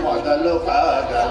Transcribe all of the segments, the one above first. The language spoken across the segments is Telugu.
మొదలు కాగలాగా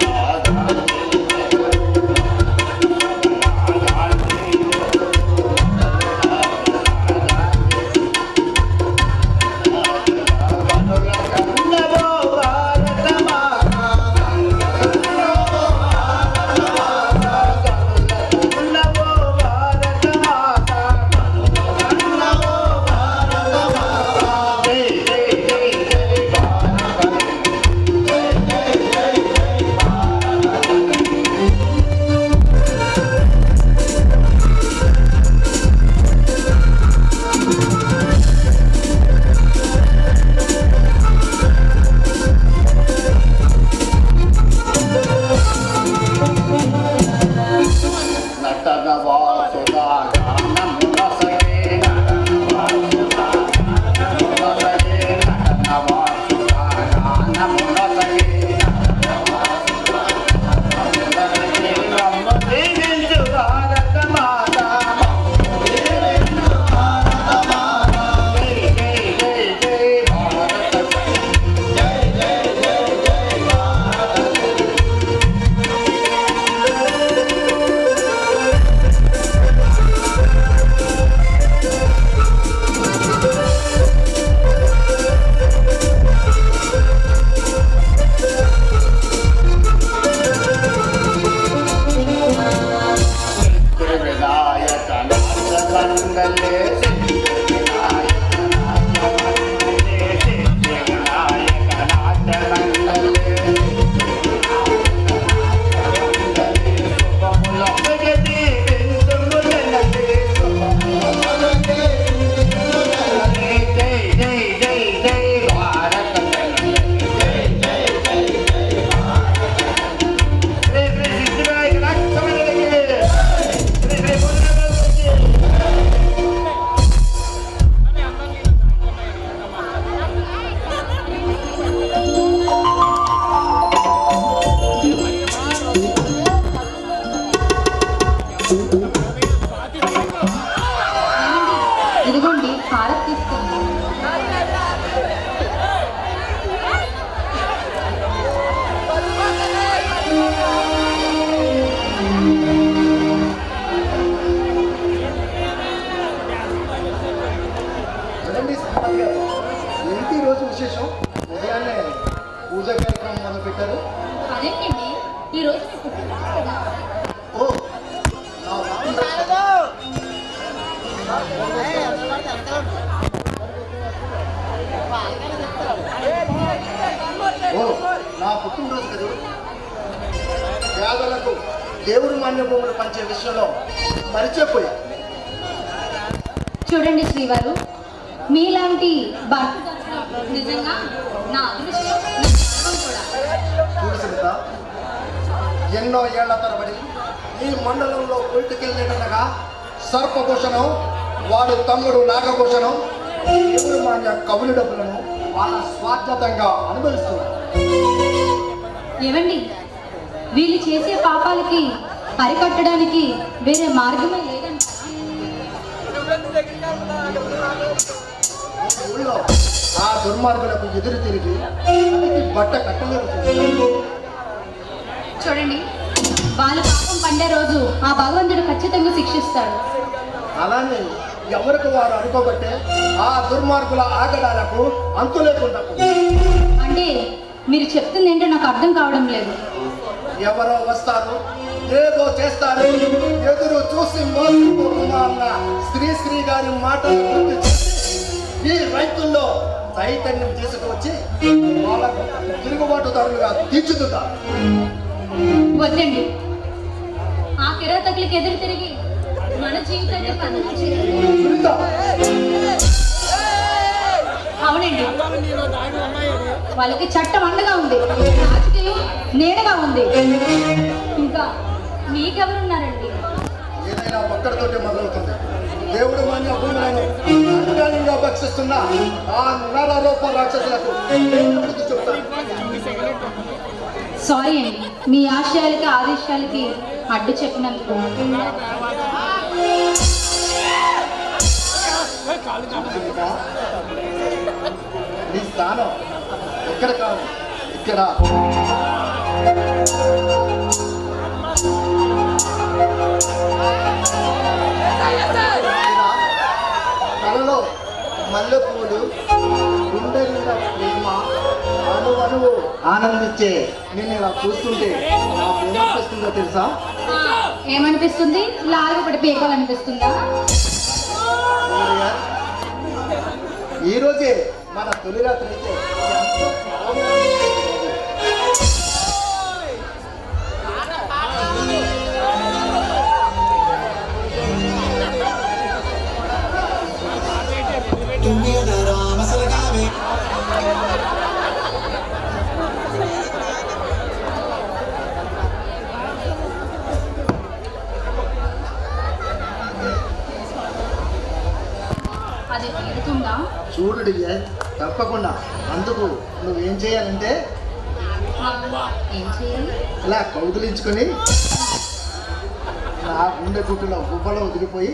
నా పుట్టినరోజు కదా పేదలకు దేవుడు మాన్య భూములు పంచే విషయంలో మరిచిపోయా. చూడండి శ్రీవారు, మీలాంటి భర్త నిజంగా నా అదృష్టం కూడా. చూడు సునీత, ఎన్నో ఏళ్ల తరబడి ఈ మండలంలో పొలిటికెళ్ళేటనగా సర్పభూషణం, వాడు తమ్ముడు నాగభూషణం దేవుడు మాన్య కవులు డబ్బులను వాళ్ళ స్వార్థతంగా అనుభవిస్తున్నారు. ఏమండి, వీళ్ళు చేసే పాపాలకి అరికట్టడానికి వేరే మార్గమే లేదంట. ఊళ్ళో ఆ దుర్మార్గులకు ఎదురు తిరిగి బట్ట కట్టలేదు. చూడండి, వాళ్ళ పాపం పండే రోజు ఆ భగవంతుడు ఖచ్చితంగా శిక్షిస్తాడు. అలానే ఎవరికి వారు అనుకోబట్టే ఆ దుర్మార్గుల ఆగడాలకు అంతు లేకుండా. అంటే మీరు చెప్తుంది ఏంటో నాకు అర్థం కావడం లేదు. ఎవరో వస్తారు, ఏదో చేస్తారు, ఎదురు చూసి మోసపోతున్నా అన్న శ్రీ గారి మాటలు గుర్తు చేసి ఈ రైతుల్లో చైతన్యం తీసుకువచ్చి వాళ్ళకు తిరుగుబాటుదారులుగా తీర్చిదిద్దారు. వద్దండి, ఆ కిరాతకులకి ఎదురు తిరిగి మన జీవితాన్ని పతనం చేయాలి. అవునండి, వాళ్ళకి చట్టం అండగా ఉంది, రాజకీయం నీడగా ఉంది. ఇంకా మీకెవరున్నారండి? ఏదైనా ఒక్కడితోటి మొదలవుతుంది. దేవుడు మాన్య భూములను అన్యాయంగా భక్షిస్తున్న ఆ నరరూప రాక్షసులకు చెప్తాను. సారీ అండి, మీ ఆశయాలకి ఆదేశాలకి అడ్డు చెప్పినందుకు. నీ స్థానం ఎక్కడ కాదు, ఇక్కడ కలలో మల్లెపూలు గుండె మీద ప్రేమ అణువణువు ఆనందించే నేను ఇలా చూస్తుంటే నాకు ఏమనిపిస్తుందో తెలుసా? ఏమనిపిస్తుంది? లాగా పడి పీకాలనిపిస్తుందా? ఈ రోజే మన తొలి రాత్రి అయితే అది తీరుతుందా? చూడు డియర్, తప్పకుండా. అందుకు నువ్వేం చేయాలంటే ఏం చేయాలి? ఇలా కౌగులించుకొని నా గుండె గుట్టులో గుబ్బలో వదిలిపోయి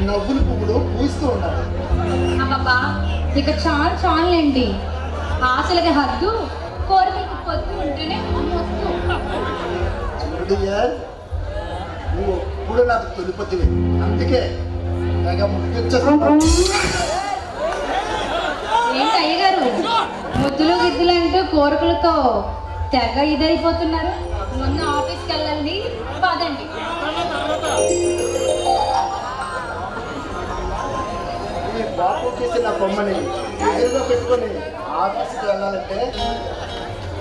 నవ్వులు పువ్వులు పూస్తూ ఉండాలి. అబ్బబ్బా, ఇక చాలండి. ఆశలకి హద్దు, కోరికలకు పొద్దు ఉంటేనే మొత్తం. చూడు డియర్, నువ్వు ఎప్పుడు నాకు తొలిపతివి, అందుకే తెగ ముచ్చొచ్చేస్తా. ఏంటి అయ్యగారు, ముద్దులు గిద్దులు అంటూ కోరికలతో తెగ ఇదైపోతున్నారు? ముందు ఆఫీస్కి వెళ్ళండి, పదండి. ఈ బాపు తీసిన బొమ్మని ఎదురుగా పెట్టుకొని ఆఫీస్కి వెళ్ళాలంటే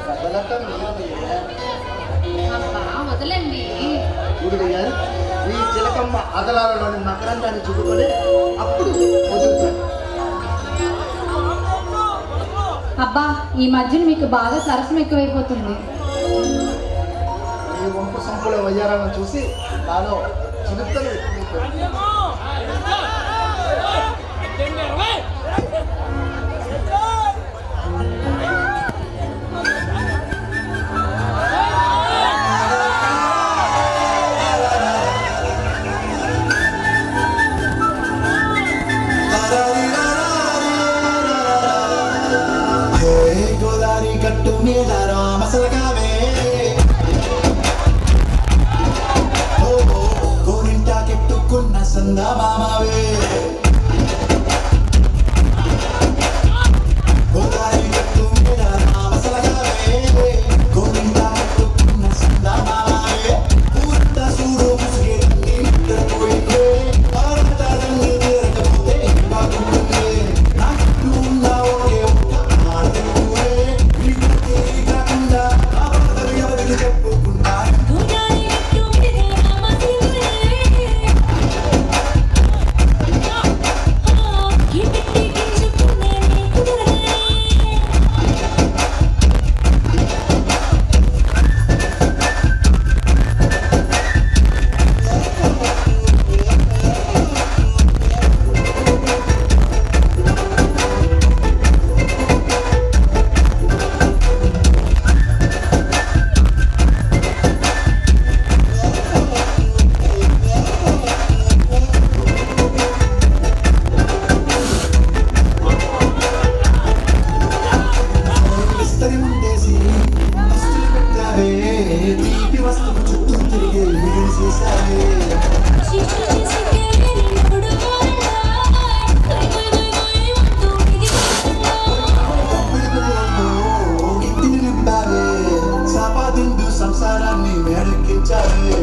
కదలక అబ్బా వదలండి. చూడు డియర్, ఈ చిలకమ్మ అదలాలలోని మకరందాన్ని చూడుకొని అప్పుడు వదులుతాను. అబ్బా, ఈ మధ్యన మీకు బాగా సరసం ఎక్కువైపోతుంది. ఈ వంపు సంపుల వయ్యారాలను చూసి నాలో చిలుకలు ఎక్కువైపోయింది. గట్టు మీద రామసలగావే గోరింటా కెట్టుకున్న సందమామవే గోదారి గట్టు మీద రామసలగావే గోరింటా కెట్టుకున్న సందమామవే పూర్త సూడు ముసుగే నిద్రపోయితే భారత రంగు తిరగపోతే బాగుంటుంది నా చుట్టూ ఉన్న ఒకే ఒక్క ఆడపిల్లే సంసారాన్ని వేడెక్కించాలి.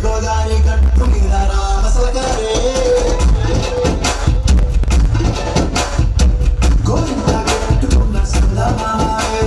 గోదారి గట్టు మీద రామసలగారే గోరింటా కట్టుకున్న సందమామవే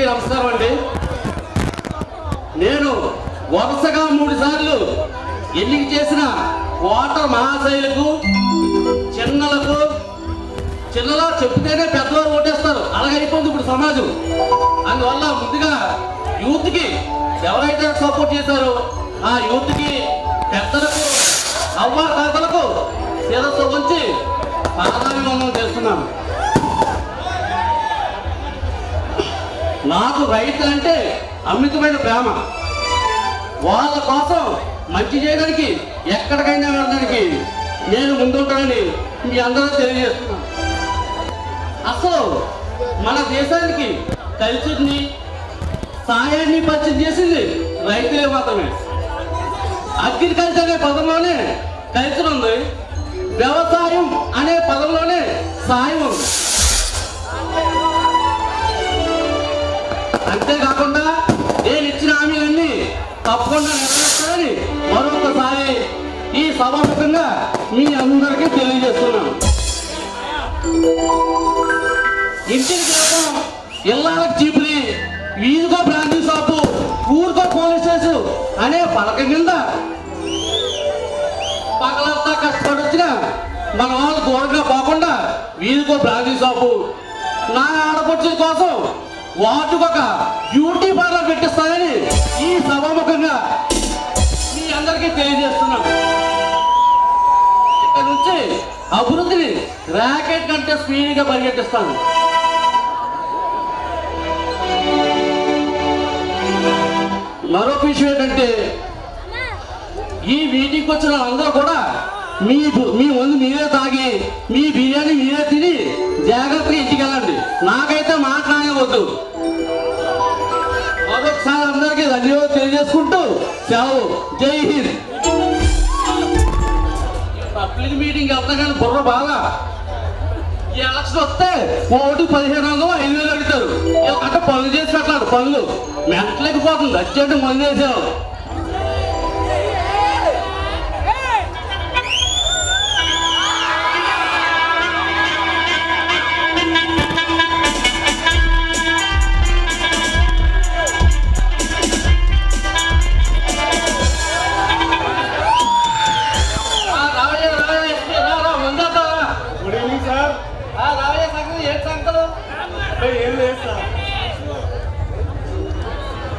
అందరికీ నమస్కారం అండి. నేను వరుసగా 3 సార్లు ఎన్నిక చేసిన ఓటర్ మహాశైలకు చిన్నలా చెప్తేనే పెద్దవారు ఓటేస్తారు. అలాగైపోయింది ఇప్పుడు సమాజం. అందువల్ల ముందుగా యూత్కి ఎవరైతే సపోర్ట్ చేశారో ఆ యూత్కి, పెద్దలకు, అవ్వ తాతలకు శిరస్సు ఉంచి పాదాభివందనం చేస్తున్నాను. నాకు రైతులంటే అమితమైన ప్రేమ. వాళ్ళ కోసం మంచి చేయడానికి ఎక్కడికైనా వెళ్ళడానికి నేను ముందుంటానని మీ అందరూ తెలియజేస్తున్నాను. అసలు మన దేశానికి కల్చర్ని, సాయాన్ని పరిచయం చేసింది రైతులే మాత్రమే. అగ్రికల్చర్ అనే పదంలోనే కల్చర్ ఉంది, వ్యవసాయం అనే పదంలోనే సాయం ఉంది. అంతేకాకుండా నేను ఇచ్చిన హామీలన్నీ తప్పకుండా నెరవేర్చాలని మరొకసారి ఈ సభాముఖంగా మీ అందరికీ తెలియజేస్తున్నాను. ఇంటికి కేవలం ఇళ్ళకి చీపులి, వీధికో బ్రాంచీ షాపు, ఊరికో పోలీస్ స్టేషన్ అనే పలక కింద పగలంతా కష్టపడి వచ్చిన మన వాళ్ళు దూరంగా పోకుండా వీధికో బ్రాంచీ షాపు, నా ఆడపడుచుల కోసం వాటికి ఒక బ్యూటీ పార్లర్ పెట్టిస్తానని ఈ సభాముఖంగా మీ అందరికీ తెలియజేస్తున్నాను. ఇక్కడ నుంచి అభివృద్ధిని ర్యాకెట్ కంటే స్పీడ్గా పరిగెట్టిస్తాను. మరొక విషయం ఏంటంటే, ఈ మీటింగ్కి వచ్చిన అందరూ కూడా మీ ముందు మీరే తాగి, మీ బిర్యానీ మీరే తిని జాగ్రత్తగా ఇంటికి వెళ్ళండి. నాకైతే మాట్లాడవద్దు. మరొకసారి అందరికీ ధన్యవాదాలు తెలియజేసుకుంటూ సెలవు. జై హింద్. పబ్లిక్ మీటింగ్ వెళ్తా కానీ బుర్ర బాగా. ఈ ఎలక్షన్ వస్తే ఓటు 1500 5,000 అడుగుతారు. అంటే పనులు చేసి పెట్టాడు. పనులు మెంటలేకపోతుంది. అర్జెంట్ మంది వేసావు.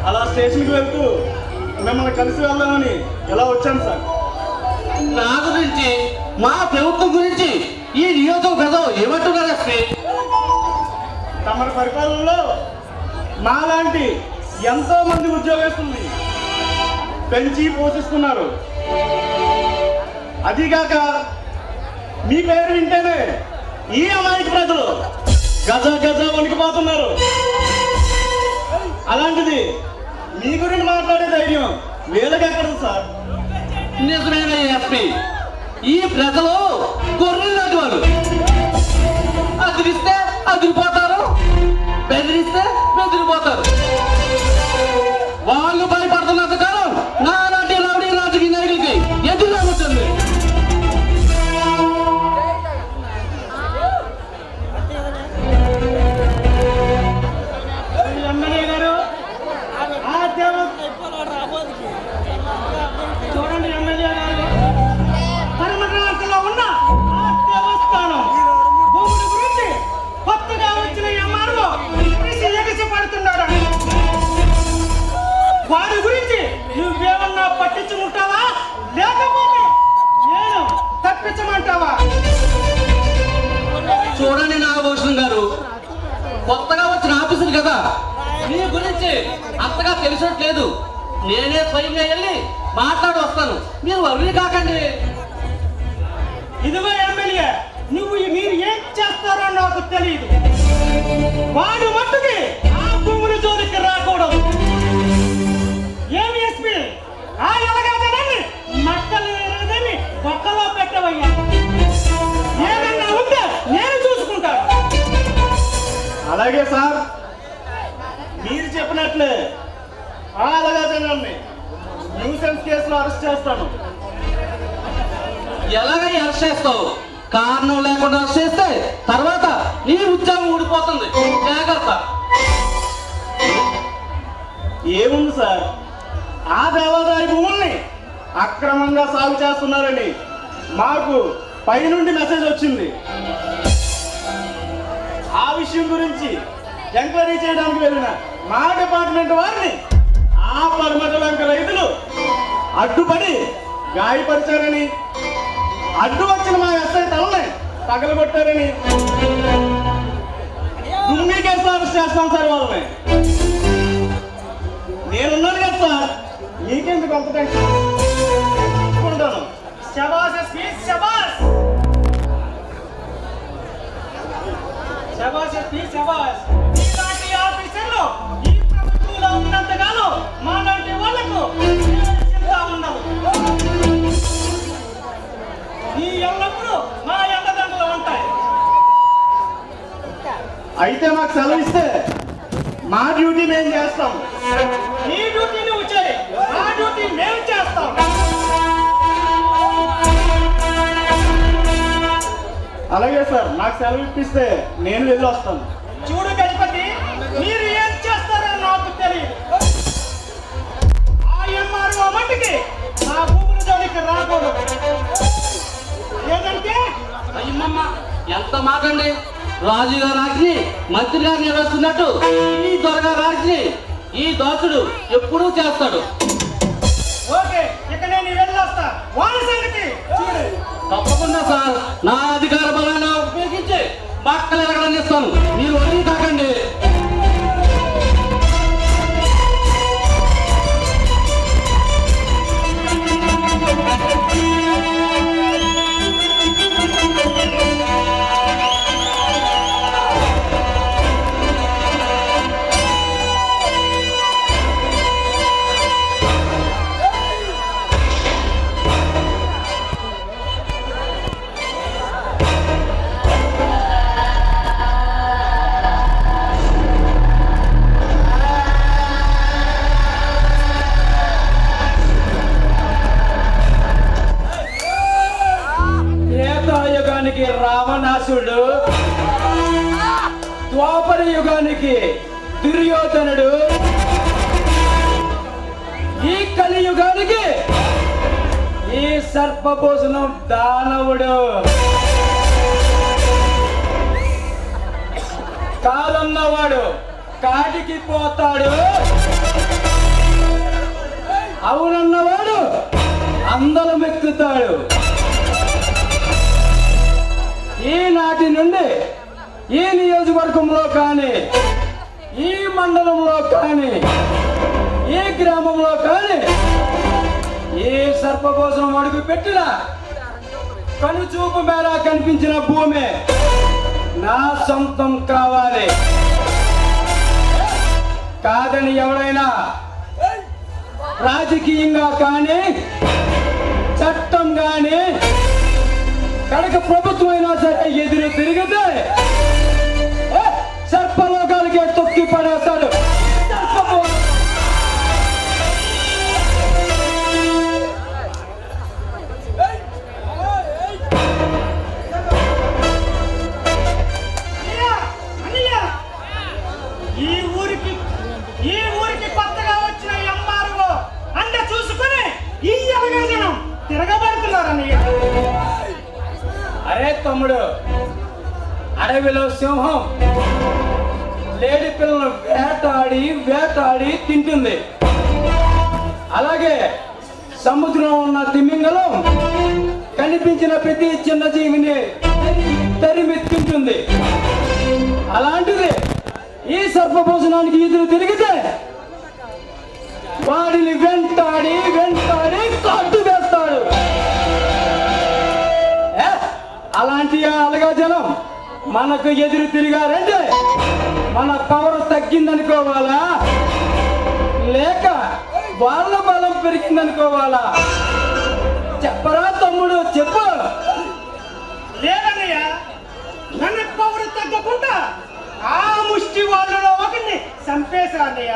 అలా స్టేషన్కి వెళ్తూ మిమ్మల్ని కలిసి వెళ్దామని ఎలా వచ్చాను సార్. నా గురించి, మా ప్రభుత్వం గురించి ఈ నియోజకవర్గం ఏమంటున్నారు ఎస్పీ? తమ పరిపాలనలో మాలాంటి ఎంతో మంది ఉద్యోగస్తుల్ని పెంచి పోషిస్తున్నారు. అదిగాక మీ పేరు వింటేనే ఈ అమాయక ప్రజలు గజ గజ వణికిపోతున్నారు. అలాంటిది మీ గురించి మాట్లాడే ధైర్యం వీళ్ళకి ఎక్కడ సార్? నిజమైన ఎస్పీ, ఈ ప్రజలు గొర్రెలు లాంటి వాళ్ళు. అదిరిస్తే అదిరిపోతారు, బెదిరిస్తే బెదిరిపోతారు. వాళ్ళు భయపడుతున్నంత కాలం నాలాంటి రౌడీ రాజకీయ నాయకులకి ఎదురుగా ఉంటుంది. ఎమ్మెల్యే గారు, చూడండి ఎమ్మెల్యే గారు, పరమరాజులో ఉన్న ఆ దేవస్థానం భూముల గురించి కొత్తగా వచ్చిన ఎంఆర్ఓ ఎగసి పడుతున్నాడు. వాడి గురించి నువ్వేమన్నా పట్టించుకుంటావా, లేకపోతే నేను తప్పించమంటావా? చూడండి నాగభూషణం గారు, కొత్తగా వచ్చిన ఆఫీసులు కదా, మీ గురించి అంతగా తెలిసినట్లేదు. నేనే స్వయంగా వెళ్ళి మాట్లాడి వస్తాను. మీరు వర్రీ కాకండి. ఇదిగో ఎమ్మెల్యే, మీరు ఏం చేస్తారో నాకు తెలియదు. వాడు మట్టుకి ఆ భూముల జోలికి రాకూడదు. ఏమి ఎస్పీ, ఆ ఎలాగని మక్కలు ఎరగదని బొక్కలో పెట్టవయ్యా. ఏదన్నా ఉంటే నేను చూసుకుంటాను. అలాగే సార్, మీరు చెప్పినట్లే ఆ ఎలాగని న్యూసెన్స్ కేసులో అరెస్ట్ చేస్తాను. ఎలాగై అరెస్ట్ చేస్తావు? కారణం లేకుండా అరెస్ట్ చేస్తే తర్వాత నీ ఉద్యోగం ఊడిపోతుంది. జాగ్రత్త. ఏముంది సార్, ఆ దేవాదాయ భూముల్ని అక్రమంగా సాగు చేస్తున్నారని మాకు పైనుండి మెసేజ్ వచ్చింది. ఆ విషయం గురించి ఎంక్వైరీ చేయడానికి వెళ్ళిన మా డిపార్ట్మెంట్ వారిని ఆ పరమటలంక రైతులు అడ్డుపడి గాయపరిచారని, అడ్డు వచ్చిన మా ఎస్ఐ తలని పగలగొట్టారని దుమ్మి కేసులు అరెస్ట్ చేస్తాం సార్ వాళ్ళని. నేనున్నాను కదా సార్, మీకెందుకు అంత టెన్షన్? శబాష్ ఎస్పీ, శబాష్ శబాష్ ఎస్పీ, శబాష్. ఇలాంటి ఆఫీసర్లు ఈ ప్రభుత్వంలో ఉన్నంతగానో మా లాంటి వాళ్లకు చెప్తా ఉన్నాము. ఈ ఎల్లప్పుడూ మా ఎండదండలు ఉంటాయి. అయితే మాకు సెలవు ఇస్తే మా డ్యూటీ మేము చేస్తాం. నీ డ్యూటీ నువ్వు చేయి, మా డ్యూటీ మేము చేస్తాం. అలాగే సార్, నాకు సెలవు ఇప్పిస్తే నేను వెళ్ళి వస్తాను. చూడు గజపతి, మీరు ఏం చేస్తారో నాకు తెలియదు. ఆ ఎంఆర్ఓ మట్టికి నా భూముల జోలికి రాకూడదు. ఏదంటే అయ్యమ్మ ఎంత మాకండి, రాజుగారి ఆజ్ఞని మంత్రి గారు నిర్వహిస్తున్నట్టు ఈ దొరగారి ఆజ్ఞని ఈ దోసుడు ఎప్పుడూ చేస్తాడు. ఓకే, ఇక నేను వెళ్ళొస్తా. వాళ్ళ సంగతి చూడు. తప్పకుండా సార్, నా అధికార బలాన్ని ఉపయోగించి మక్కలు ఎరగడానికి ఇస్తాను, మీరు వదిలి కాకండి. రావణాసుడు, ద్వాపర యుగానికి దుర్యోధనుడు, ఈ కలియుగానికి ఈ సర్పభూషణం దానవుడు. కాదన్నవాడు కాటికి పోతాడు, అవునన్నవాడు అందలమెక్కుతాడు. ఈనాటి నుండి ఈ నియోజకవర్గంలో కానీ, ఈ మండలంలో కానీ, ఈ గ్రామంలో కానీ ఈ సర్పభూషణం అడుగు పెట్టిన కనుచూపు మేర కనిపించిన భూమి నా సొంతం కావాలి. కాదని ఎవరైనా రాజకీయంగా కానీ, చట్టం కానీ, కనుక ప్రభుత్వం అయినా సరే ఎదురు తిరిగితే సర్పలోకాలకి తొక్కి పడేస్తాడు. ఈ ఊరికి కొత్తగా వచ్చిన ఎంఆర్ఓ అండ చూసుకుని ఈ జనం తిరగబడుతున్నారన్నయ్య. అరే తమ్ముడు, అడవిలో సింహం లేడి పిల్లలను వేటాడి వేటాడి తింటుంది. అలాగే సముద్రంలో ఉన్న తిమింగలం కనిపించిన ప్రతి చిన్న జీవిని తరిమి తింటుంది. అలాంటిది ఈ సర్పభూషణానికి ఎదురు తిరిగితే వాడిని వెంటాడి వెంటాడి కట్టు వేస్తాడు. అలాంటి అలగా జనం మనకు ఎదురు తిరిగారంటే మన పవర్ తగ్గిందనుకోవాలా, లేక వాళ్ళ బలం పెరిగిందనుకోవాలా? చెప్పరా తమ్ముడు, చెప్పు. లేదన్నయ్య, మన పవర్ తగ్గకుండా ఆ ముష్టి వాళ్ళలో ఒకరిని చంపేశా అన్నయ్య.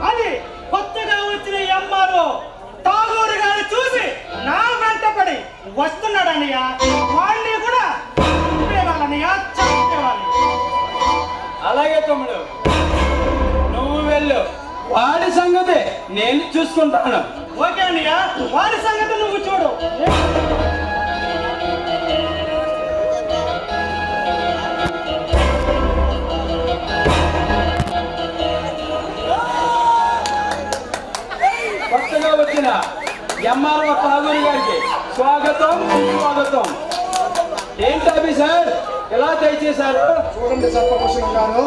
అది కొత్తగా వచ్చిన ఎంఆర్ఓ తాగూరు గారు చూసి నా వెంటపడి వస్తున్నాడన్నయ్య. వాళ్ళని కూడా చంపేవాళ్ళన్నయ్య, చంపేవాళ్ళు. అలాగే తమ్ముడు, నువ్వు వెళ్ళు, వాడి సంగతి నేను చూసుకుంటాను. ఓకే అన్నయ్య, వాడి సంగతి నువ్వు చూడు. కొత్తగా వచ్చిన ఎంఆర్ఓ ఠాగూర్ గారికి స్వాగతం సుస్వాగతం. ఏంటి ఆఫీసర్ ఇలా దయచేశారు? చూడండి సర్పభూషణం గారు,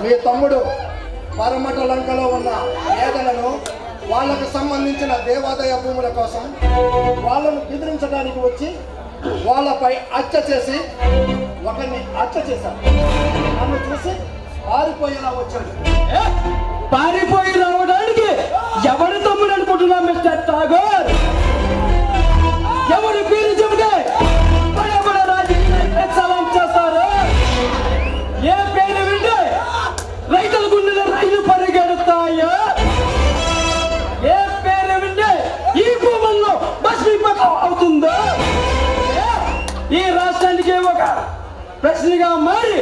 మీ తమ్ముడు పరమట లంకలో ఉన్న పేదలను వాళ్ళకు సంబంధించిన దేవాదాయ భూముల కోసం వాళ్ళను బెదిరించడానికి వచ్చి వాళ్ళపై హత్య చేసి ఒకరిని హత్య చేశారు. నన్ను చూసి పారిపోయేలా వచ్చాడు. ఏ? పారిపోయి రావడానికి ఎవరి తమ్ముడు అనుకుంటున్నా మిస్టర్ ఠాగూర్? ఎవరి పేరు చెబితే బడ రాజకీయ సలాం చేస్తారు. ఏ పేరు వింటే రైతుల గుండెల రైలు పరిగెడతాయో, ఏ పేరు వింటే ఈ భూముల్లో భస్మీపటం అవుతుందో, ఈ రాష్ట్రానికి ఒక ప్రశ్నగా మారి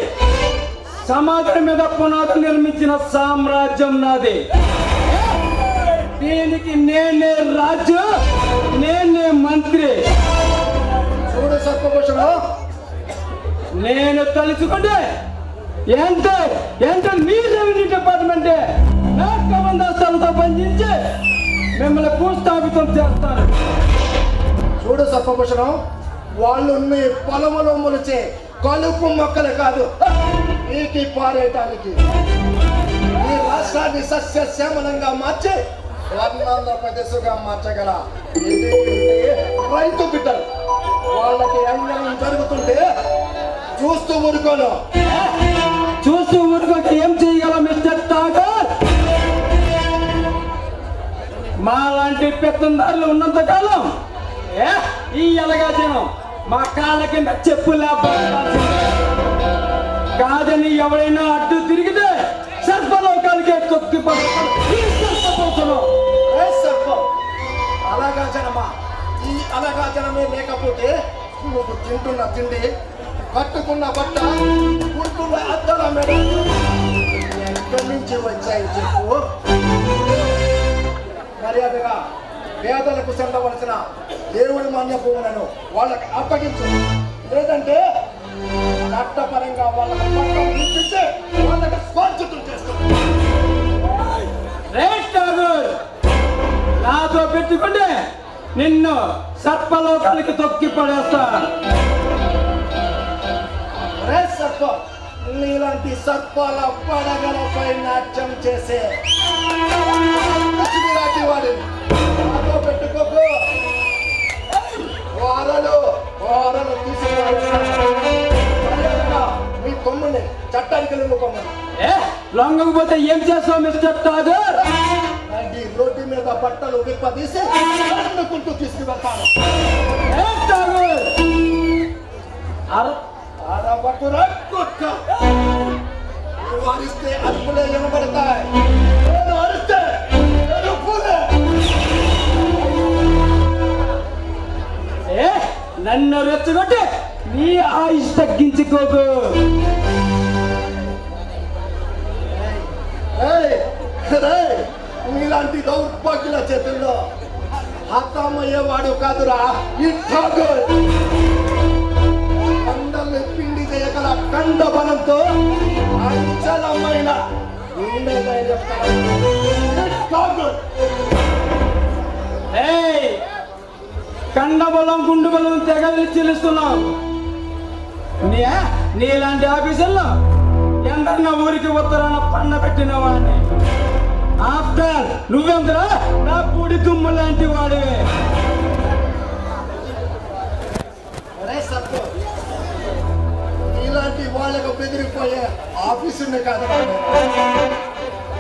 సమాధి మీద పునాదులు నిర్మించిన సామ్రాజ్యం నాది. దీనికి నేనే రాజు, నేనే మంత్రి. చూడు సర్పభూషణం, నేను తలుచుకుంటే ఎంత మీ రెవెన్యూ డిపార్ట్మెంటే నా కబందాస్తాలతో పనిచేసి మిమ్మల్ని భూస్థాపితం చేస్తాను. చూడు సర్పభూషణం, వాళ్ళు నీ పొలములో మొలిచే కలుపు మొక్కలు కాదు, నీటి పారేయటానికి ఈ రాష్ట్రాన్ని సస్యశ్యామలంగా మార్చి వర్ణాంధ్రప్రదేశ్గా మార్చగల ఇది రైతు బిడ్డలు. వాళ్ళకి అన్యాయం జరుగుతుంటే చూస్తూ ఊరుకోను. చూస్తూ ఊరుకోక ఏం చేయగల మిస్టర్ ఠాగూర్? మా లాంటి పెత్తందారులు ఉన్నంత కాలం ఈ ఎలగా జనం మా కాళ్ళ కింద చెప్పులా కాదని ఎవరైనా అడ్డు తిరిగితే సర్పలోకాలకే తొక్కి ఏ సర్పం, అలాగా జనమా? ఈ అలాగా జనమే లేకపోతే నువ్వు తింటున్న తిండి, కట్టుకున్న బట్ట, కూర్చున్న అద్దల మెడ ఎక్కడి నుంచి వచ్చాయి చెప్పు? మర్యాదగా పేదలకు చెందవలసిన దేవుడి మాన్య భూములను వాళ్ళకి అప్పగించు. లేదంటే చట్టపరంగా వాళ్ళకి పట్టం ఇప్పించి వాళ్ళకి స్వార్థం చేస్తాం. ఠాగూర్ నాతో పెట్టుకుంటే నిన్ను సర్పలోకాలకి తొక్కి పడేస్తా. రే సర్పం, నీలాంటి సర్పాల పడగలపై నాట్యం చేసే లక్ష్మీలాంటి వాడిని నాతో పెట్టుకోకు. వారలు తీసుకురా మీ తమ్ముని చట్టానికి లొంగుకోమని. లొంగకపోతే ఏం చేస్తావు మిస్టర్ ఠాగూర్? ఈ రోడ్డు మీద బట్టలు విప్పదీసి అనుకుంటూ తీసుకువెళ్తాను. ఠాగూర్ అరబట్టురా కుక్క, నువ్వు అరిస్తే అరుపులే వినబడతాయి, నేను అరిస్తే అరుపులే. నన్ను రెచ్చగొట్టి నీ ఆయుష్ తగ్గించుకోకు. మీలాంటి దౌర్భాగ్యుల చేతుల్లో హతమయ్యేవాడు కాదురా ఈ ఠాగూర్. కండల్ని పిండి చేయగల కండ బలంతో అంచలమైన గుండె ధైర్యం ఠాగూర్. కండబలం గుండు బలం తెగలి చెల్లిస్తున్నావు. నీలాంటి ఆఫీసర్లో ఎందరిన ఊరికి ఉత్తరాన పన్న పెట్టిన వాడిని. ఆఫ్టర్ నువ్వెంతరా నా పూడి తుమ్ము లాంటి వాడివే. ఇలాంటి వాళ్ళకు బెదిరిపోయే ఆఫీసుని కాదు,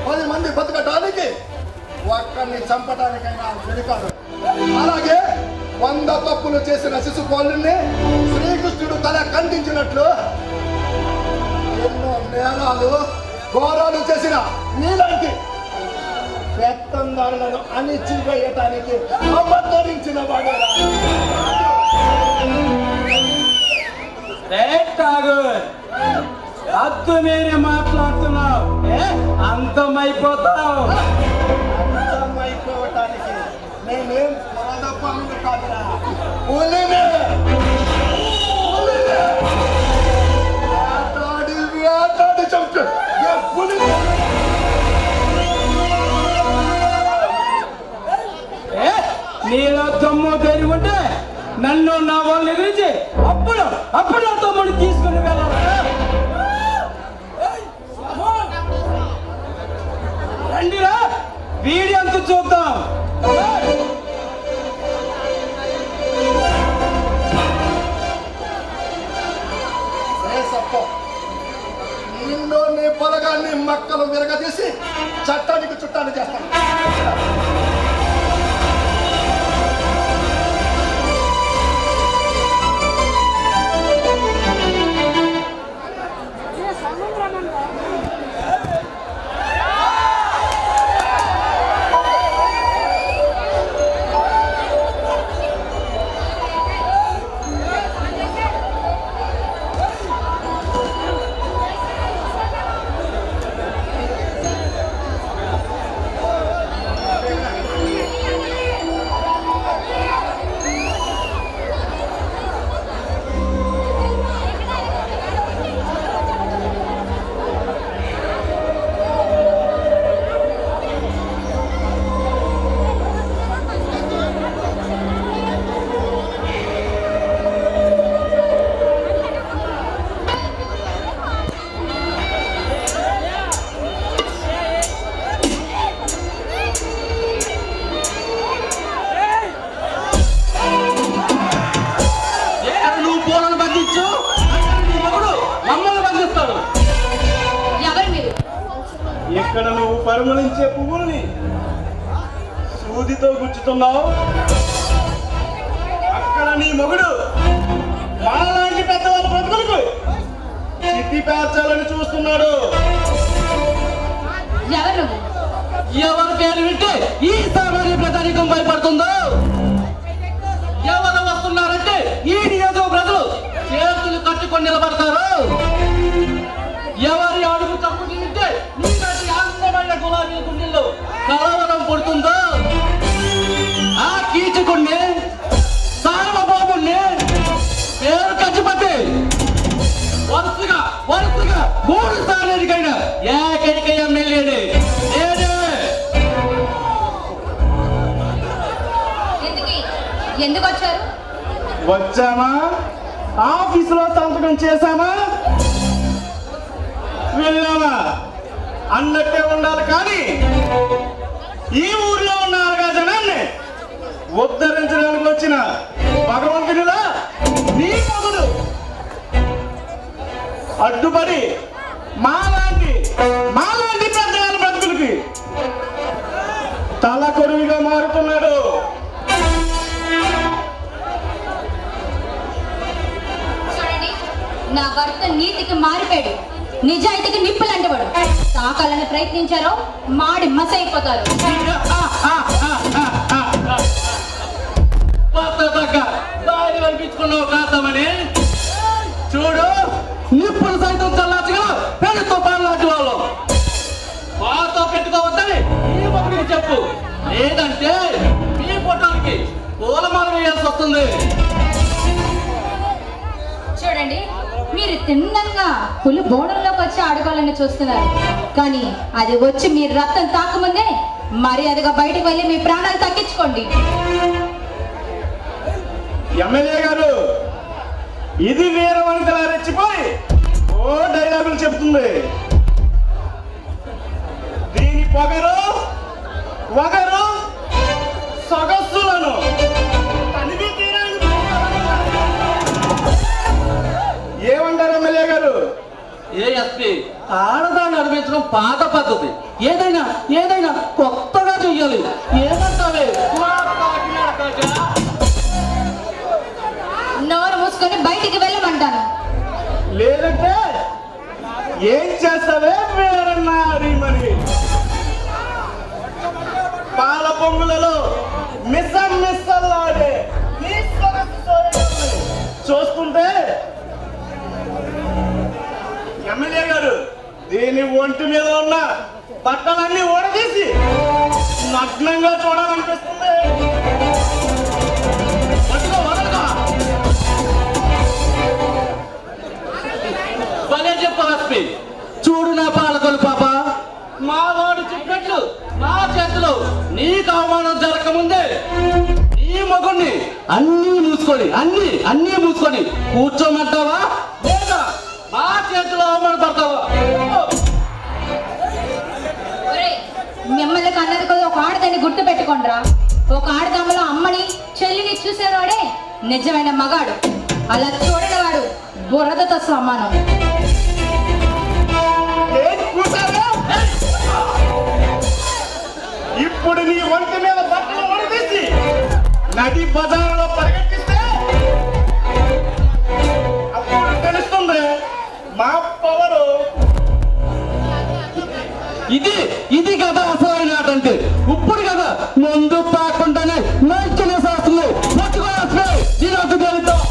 10 మంది బతకడానికి ఒక్కరిని చంపడానికైనా వెనుకాడు. అలాగే 100 తప్పులు చేసిన శిశుపాలుని శ్రీకృష్ణుడు తల ఖండించినట్లు ఎన్నో నేరాలు ఘోరాలు చేసిన నీలాంటి పెత్తందారులను అణిచివేయటానికి అవతరించిన వాడు. ఠాగూర్ అద్దు మీరే మాట్లాడుతున్నావు. అంతమైపోతావు. అర్థమైపోవటానికి నేనేం పొరదప్పను కాదురా, పులినే. వేటాడి చంపే పులినే. నీలో దమ్ము తెలివి ఉంటే నన్ను నా వాళ్ళని ఎదిరించి అప్పుడు నా తమ్ముడు తీసుకుని వెళ్ళాలి. రండిరా, వీడి అంత చూద్దాం. నిన్ను నీ పొలగాన్ని మక్కలు విరగదీసి చట్టానికి చుట్టాన్ని చేస్తాను. ఇక్కడ నువ్వు పరిమళించే పువ్వుల్ని సూదితో గుచ్చుతున్నావు. అక్కడ నీ మొగుడు మాలాంటి పెద్దవాళ్ళ బ్రతుకులకు చిట్టి పేర్చాలని చూస్తున్నాడు. ఎవరి పేరు వింటే ఈ సామాన్య ప్రజానికం భయపడుతుందో, ఎవరు వస్తున్నారంటే ఈ నియోజక ప్రజలు చేతులు కట్టుకొని నిలబడతారు. ఎవరి అడుగు తప్పుకు వింటే నీలాంటి అందమైన గులాబీ గుండెల్లో కలవరం పుడుతుందో, ఆ కీచుకుణ్ణి సార్వభౌముణ్ణి పేరు ఖర్చుపట్టి వరుసగా 3 సార్లు ఎన్నికైన ఏకైక ఎమ్మెల్యేని నేనే. ఎందుకు వచ్చారు? వచ్చామా, ఆఫీసులో సంతకం చేశామా, వెళ్ళామా అన్నట్టే ఉండాలి. కానీ ఈ ఊర్లో ఉన్న 4 జనాన్ని ఉద్ధరించడానికి వచ్చిన భగవంతునిలా నీ మొగుడు అడ్డుపడి మాలాంటి పెద్దవాళ్ళ బ్రతుకులకి తల కొరువిగా మారుతున్నాడు. చూడండి, నా భర్త నీతికి మారిపోయాడు, నిజాయితీకి నిప్పులంటవాడు. తాకాలని ప్రయత్నించారో మాడి మసైపోతారు. అనిపించుకున్నావు కాదమని చూడు, నిప్పులు సైతం చల్లార్చగా పెళ్లితో పాలాంటి వాళ్ళు మాతో పెట్టుకోవద్దని ఈ మొగుడికి చెప్పు. లేదంటే మీ పొట్టానికి పూలమాల వేయాల్సి వస్తుంది. చూడండి, మీరు తిన్నంగా పులి బోడంలోకి వచ్చి ఆడుకోవాలని చూస్తున్నారు. కానీ అది వచ్చి మీ రక్తం తాకముందే మర్యాదగా బయటకు వెళ్ళి మీ ప్రాణాలు తగ్గించుకోండి. ఎమ్మెల్యే గారు, ఇది వీర వనితలా రెచ్చిపోయి ఓ డైలాగులు చెప్తుంది. దీని పొగరు సొగస్సులను ఏమంటారు ఎమ్మెల్యే గారు? ఏఎస్పీ ఆడదాన్ని అనిపించడం పాత పద్ధతి. ఏదైనా కొత్తగా చెయ్యాలి. ఏమంటావే? నోరు మూసుకొని బయటికి వెళ్ళమంటాను. లేదంటే ఏం చేస్తావే వేరన్నారి? మరి పాల పొంగులలో మిస్సల్లాడే చూస్తుంటే ఎమ్మెల్యే గారు దీని ఒంటి మీద ఉన్న బట్టలన్నీ ఊడదీసి నగ్నంగా చూడాలనిపిస్తుంది. భలే చెప్పు చూడు నా పాలకొలు పాప, మా వాడు చెప్పినట్లు నా చేతిలో నీకు అవమానం జరగకముందే నీ మగుణ్ణి అన్నీ మూసుకొని కూర్చోమంటావా లేదా నా చేతిలో అవమానం పడతావా? మిమ్మల్ని కన్నది కదా ఒక ఆడదాన్ని గుర్తు పెట్టుకోండిరా. ఒక ఆడదామలో అమ్మని చెల్లిని చూసేవాడే నిజమైన మగాడు. అలా చూడని వాడు బురదతో సమానం. ఇప్పుడు నీ ఒంటి మీద బట్టలు ఉడదీసి నది బజారులో పరిగెత్తిస్తే అప్పుడు తెలుస్తుంది మా పవరు. ఇది కదా అసలైన ఆట అంటే. ఇప్పుడు కదా ముందు పాకుండానే మంచి వస్తుంది. నేను ఒక తెలుద్దాం.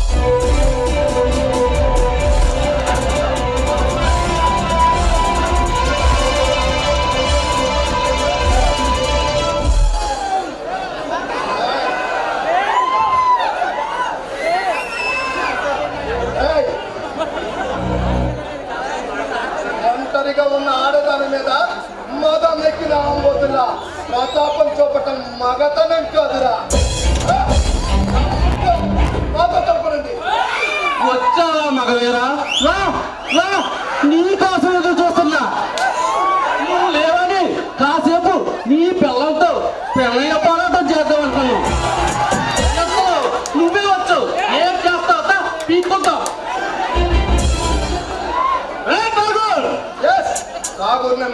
ఒంటరిగా ఉన్న ఆడదాని మీద మదం ఎక్కిన ఆంబోతులా ప్రతాపం చూపటం మగతనం కాదురా. వచ్చావా మగవేరా? నీకోసం ఎదురు చూస్తున్నా. నువ్వు లేవని కాసేపు నీ పిల్లలతో పెళ్ళయ్య పోరాటం చేద్దాం అనుకున్నావు. నువ్వే వచ్చు, ఏం చేస్తావు పీక్కుంటావు. కాగూరునే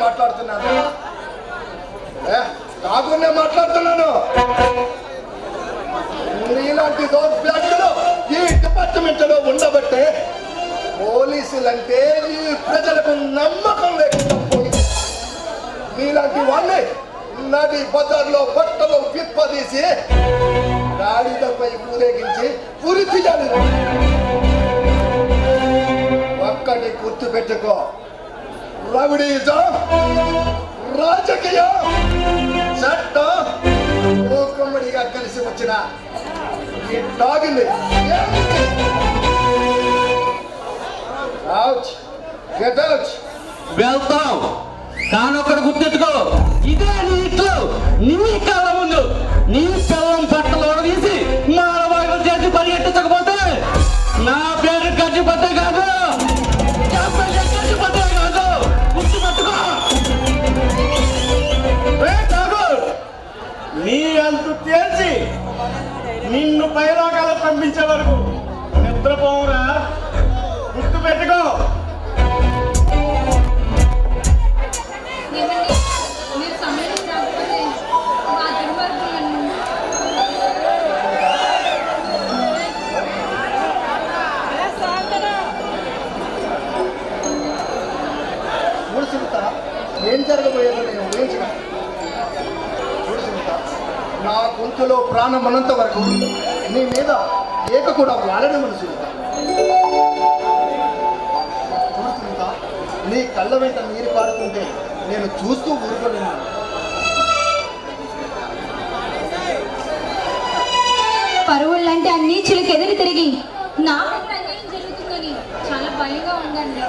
మాట్లాడుతున్నాను. నీలాంటి దౌర్భాగ్యులు ఈ డిపార్ట్మెంట్ లో ఉండబట్టే పోలీసులంటే ఈ ప్రజలకు నమ్మకం లేకుండా పోయింది. నీలాంటి వాళ్ళే నది బజార్లో బట్టలు విప్పదీసి గాడిదపై ఊరేగించి ఉరి తీయాలి. ఒక్కటి గుర్తు పెట్టుకో, రౌడీజం, రాజకీయం, చట్టం మూకుమ్మడిగా కలిసి వచ్చిన ఈ డాగిని వెళ్తాం. కానీ ఒకటి గుర్తెట్టుకో, ఇదే నీ ఇట్లు నీ కళ్ళ ముందు నీ పిల్లం బట్టలు తీసి మానవాయులు చేసి పరిగెట్టించకపోతే నా పేరు గడ్డిపట్టే కాదు, గడ్డిపట్టే కాదు. గుర్తుపెట్టుకో. నీ అంతు తేల్చి నిన్ను పైలోకాలు పంపించే వరకు నిద్రపోవురా. గుర్తు పెట్టుకో. మీరు సమయం రాకపోతే మా దుర్మార్గులను ఏం జరగబోయేదో నేను ఊహించిన. నా గొంతులో ప్రాణం అన్నంత వరకు నీ మీద ఏక కూడా వాడని మనసు. నీ కళ్ళ వెంట నీరు పారుతుంటే నేను చూస్తూ ఊరుకోలేను. పరువులంటే ఆ నీచులకు ఎదురు తిరిగి నా అన్యాయం జరుగుతుందని చాలా భయంగా ఉందండి.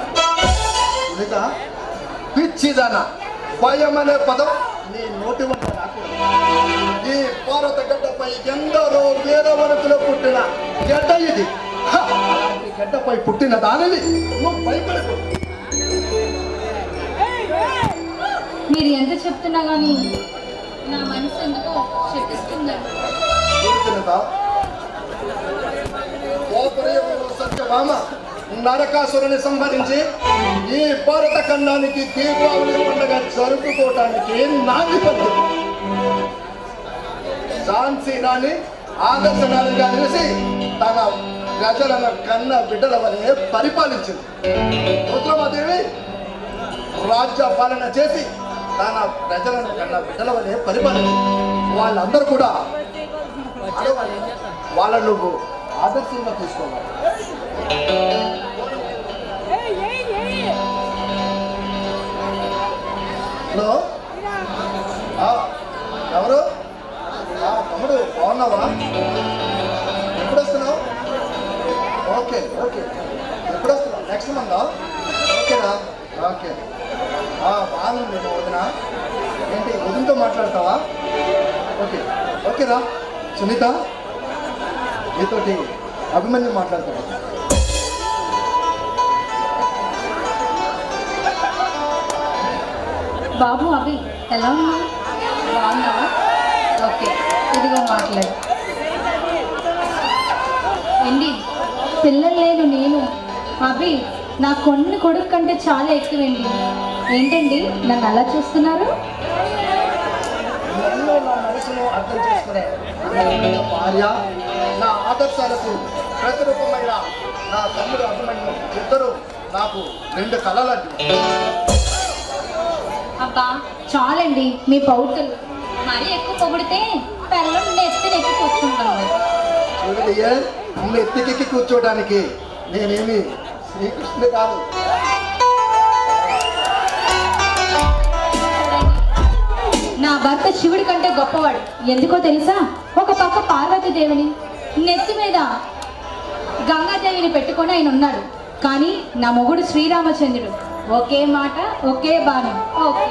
పిచ్చిదానా, భయం అనే పదం నీ నోటి వల్ల రాకూడదు. ఈ భారత గడ్డపై ఎందరో వీరవరకులు పుట్టిన గడ్డ ఇది. అలాంటి గడ్డపై పుట్టిన దానిని నువ్వు భయపడకు. మీరు ఎంత చెప్తున్నా కానీ నా మనసు ఎందుకో శపిస్తుందండి. సత్యభామ నరకాసురుని సంహరించి ఈ భారత ఖండానికి దీపావళి పండుగ జరుపుకోవటానికి నాంది పద్ధతి. ఝాన్సీ రాణి ఆదర్శనాలుగా నిలిచి తన ప్రజలను కన్న బిడ్డల వలె పరిపాలించింది. రుద్రమాదేవి రాజ్య పాలన చేసి తన ప్రజలను కన్న బిడ్డల వలె పరిపాలించింది. వాళ్ళందరూ కూడా వాళ్ళను నువ్వు ఆదర్శంగా తీసుకోవాలి. హలో ఎవరు తమ్ముడు బాగున్నావా? ఎప్పుడు వస్తున్నావు? ఓకే ఓకే ఎప్పుడు వస్తున్నావు? నెక్స్ట్ మంతా? ఓకేరా ఓకే బాగుంది మా వదిన. ఏంటి వదినతో మాట్లాడతావా? ఓకే ఓకేరా. సునీత నీతోటి అభిమన్యు మాట్లాడతాడు. బాబు అభి ఎలా ఉన్నావు? బాగున్నావా? ఓకే ఇదిగో మాట్లాడు. ఏంటి పిల్లలు లేను నేను అభి నా కొన్ని కొడుకు కంటే చాలా ఎక్కువండి. ఏంటండి నన్ను అలా చూస్తున్నారు? నన్ను నా మనసును అర్థం చేసుకునే నా భార్య, నా ఆదర్శాలకు ప్రతిరూపమైన నా తమ్ముడు అభిమన్యు ఇద్దరు నాకు 2 కళలండి. అబ్బా చాలండి మీ పౌరులు. మరీ ఎక్కువ పొగిడితే పిల్లలు నెత్తినెక్కి కూర్చుంటాను. చూడయ్యా నిన్ను ఎత్తికెక్కి కూర్చోడానికి నేనేమి శ్రీకృష్ణుడు కాదు. నా భర్త శివుడి కంటే గొప్పవాడు. ఎందుకో తెలుసా? ఒక పక్క పార్వతీదేవిని, నెత్తి మీద గంగాదేవిని పెట్టుకొని ఆయన ఉన్నాడు. కానీ నా మొగుడు శ్రీరామచంద్రుడు. ఒకే మాట ఒకే బాణం ఒకే.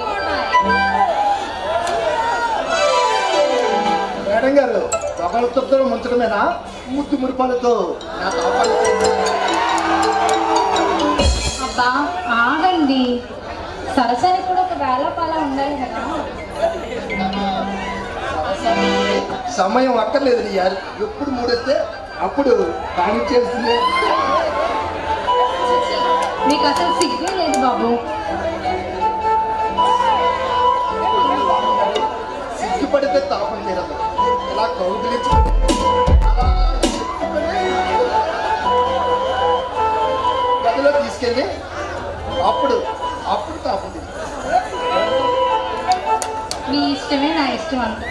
మేడం గారు ఒకళ్ళతో ముంచడమేనా? ముద్దు మురిపాలతో నా కాపాడు. అబ్బా ఆగండి, సరసానికి కూడా ఒక వేళపాల ఉండాలి కదా. సమయం అక్కర్లేదు నీ యారు. ఎప్పుడు మూడేస్తే అప్పుడు కానిచ్చేస్తుంది. నీకు అసలు సిగ్గే లేదు బాబు. సిగ్గుపడితే తాపం తీరదు. ఇలా కౌగిలించుకొని గదిలో తీసుకెళ్ళి అప్పుడు తాపం తీరదు. మీ ఇష్టమే నా ఇష్టం అంత.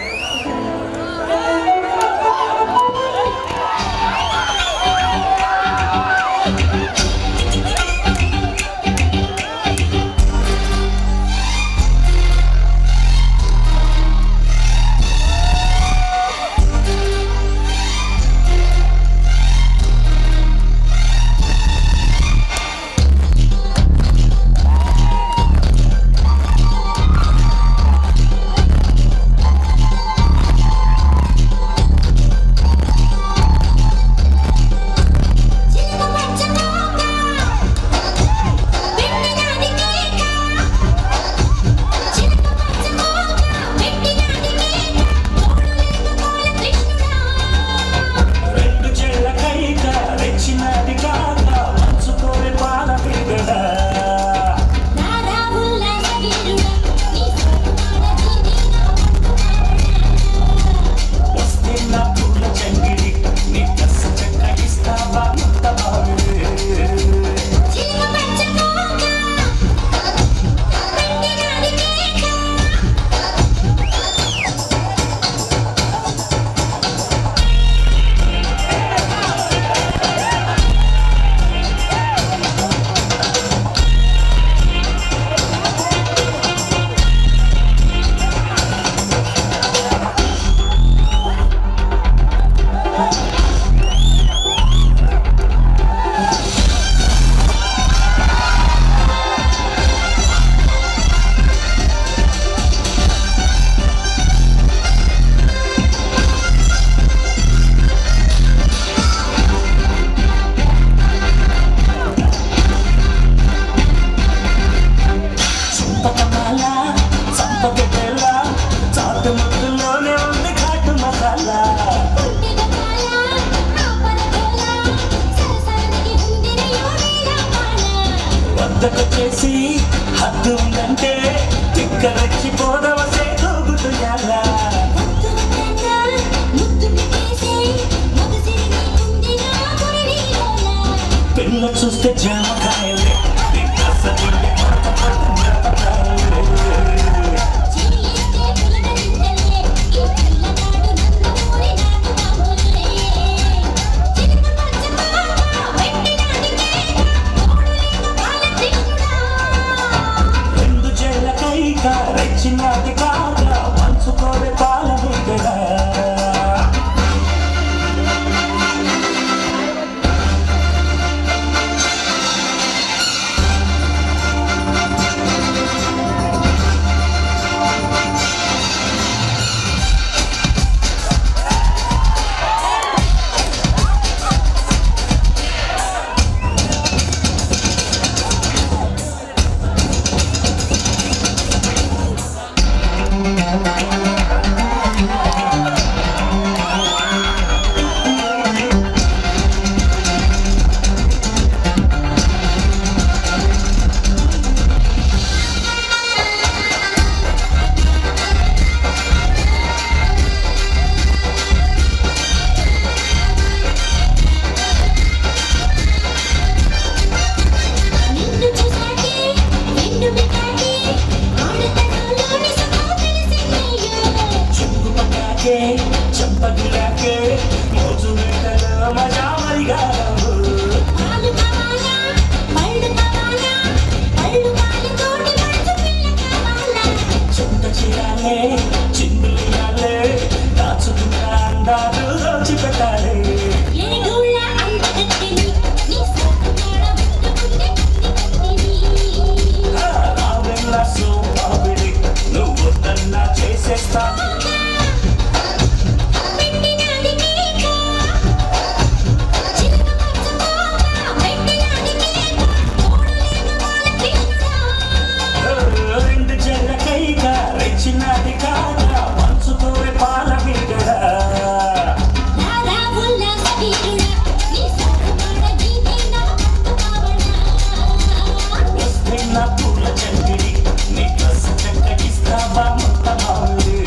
చేసి హద్దు ఉందంటే తిక్కరచ్చి పోదవసే తోగుతుయాలా పిల్ల చూస్తే జామకాయలే రెండు చెల్లకైక రెచ్చినది కాగా పంచుకోవే పాల మీగడ చంపగిలాకే మోజు వేటలో మజా మరిగా చుట్ట చీరాలే చిందులియాలే దాచుకున్న అందాలు దోచి పెట్టాలి రావెల్ల సోమావిడి నువ్వు తన్నా చేసేస్తా రెచ్చినది కాగా పంచుకోవే పాల మీగడ వస్తున్న పూల చంగిడి నీ డ్రెస్ చక్కగిస్తావా మొత్తమావులు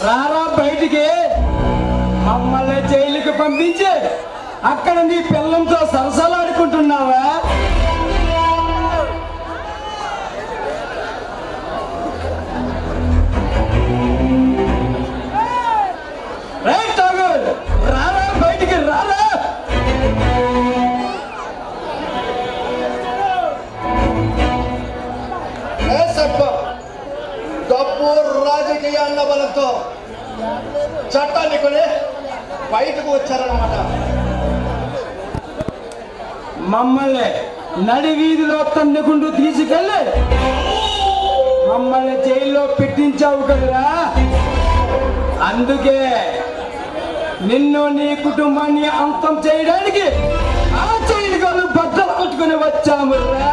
రారా బయటికి మమ్మల్ని జైలుకి పంపించి అక్కడ నీ పిల్లంతో సరసలాడుకుంటున్నావా రారా బయటికి రారా డబ్బు రాజకీయ అన్న బలంతో చట్టాన్ని కొని బయటకు వచ్చారన్నమాట. మమ్మల్ని నడి వీధిలో తన్నుకుంటూ తీసుకెళ్ళి మమ్మల్ని జైల్లో పెట్టించావు కదరా. అందుకే నిన్ను నీ కుటుంబాన్ని అంతం చేయడానికి ఆ జైలుగాను బద్దలు పట్టుకుని వచ్చామురా.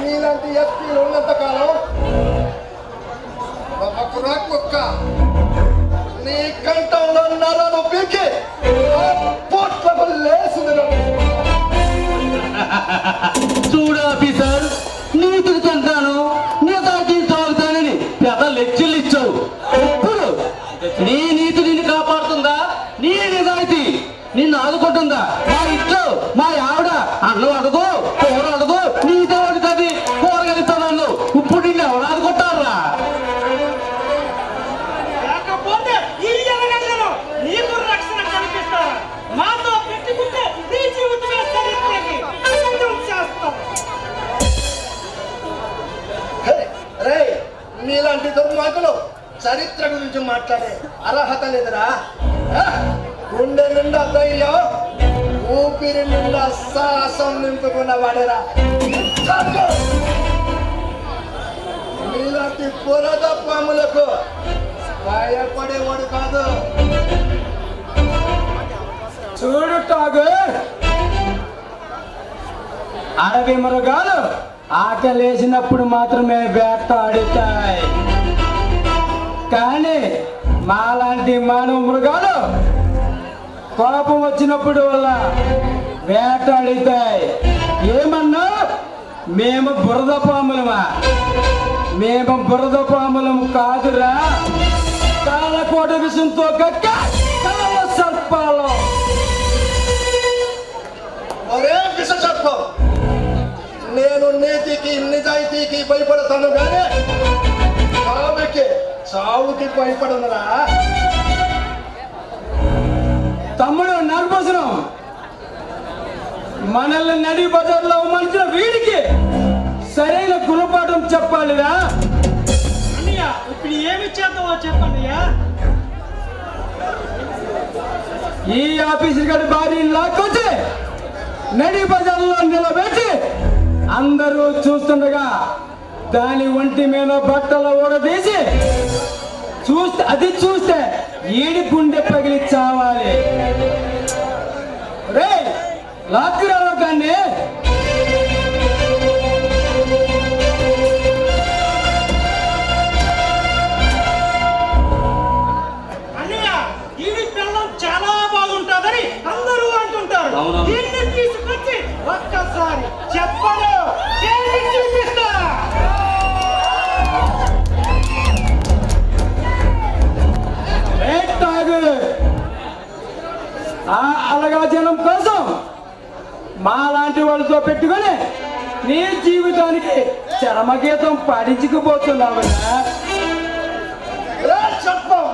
నీలాంటి ఎస్పీలు ఉన్నంత కాలం కుక్క నీ కంఠంలో నరాలు పీకి పొట్లకు లేసింది. చూడు ఆఫీసర్, నీతికి తింటాను నేతాకి తాగుతానని పెద్ద లెక్చర్లు ఇచ్చావు. ఇప్పుడు నీ నీతి నిన్ను కాపాడుతుందా? నీ నిజాయితీ నిన్ను ఆదుకుంటుందా? మా ఇంట్లో మా ఆవిడ అన్నం అడగదు, కూర అడగదు, నీతో అడుగుతుంది, కూరగలుగుతాను. ఇప్పుడు నిన్ను ఎవరు ఆదుకుంటారా? లేకపోతే ఈ ఎనగలను నీకు రక్షణ కల్పిస్తారా? మాతో పెట్టుకుంటే నీ జీవితమే చరిత్రకి అంతం చేస్తాం. నీలాంటి దుర్మార్గులు చరిత్ర గురించి మాట్లాడే అర్హత లేదురా. గుండె నిండా ధైర్యం, ఊపిరి నిండా సాహసం నింపుకున్న వాడేరా. నీలాంటి పురద పాములకు భయపడేవాడు కాదు. చూడు తాగు. అడవి మృగాలు ఆకలేసినప్పుడు మాత్రమే వేటాడుతాయి, కానీ మాలాంటి మానవ మృగాలు కోపం వచ్చినప్పుడు వల్ల వేటాడుతాయి. ఏమన్నా మేము బురద పాములమా? మేము బురద పాములం కాదురా, కాలకోట విషంతో కక్క కాల సర్పాలు. ఒరే విషసర్పం, నేను నీతికి నిజాయితీకి భయపడతాను కానీ చావుకి భయపడనురా. తమ్ముడు నరభసనం, మనల్ని నడి బజార్లో మనిషిన వీడికి సరైన గుణపాఠం చెప్పాలిరా. అన్నయ్య ఇప్పుడు ఏమి చేద్దామో చెప్పన్నయ్యా. ఈ ఆఫీసర్ గారి భార్యని లాక్కొచ్చి నడి బజార్లో నిలబెట్టి అందరూ చూస్తుండగా దాని ఒంటి మీద బట్టలు ఊడదీసి చూస్తే ఈడి గుండె పగిలి చావాలి. రే లాక్కురావు కానీ. అన్నయ్య ఇది పిల్లం చాలా బాగుంటుందని అందరూ అంటుంటారు. దీన్ని తీసుకొచ్చి ఒక్కసారి చెప్పను చేసి చూపిస్తా. అలాగా జనం కోసం మా లాంటి వాళ్ళతో పెట్టుకొని నీ జీవితానికి చరమగీతం పాడించుకుపోతున్నావు. చెప్పం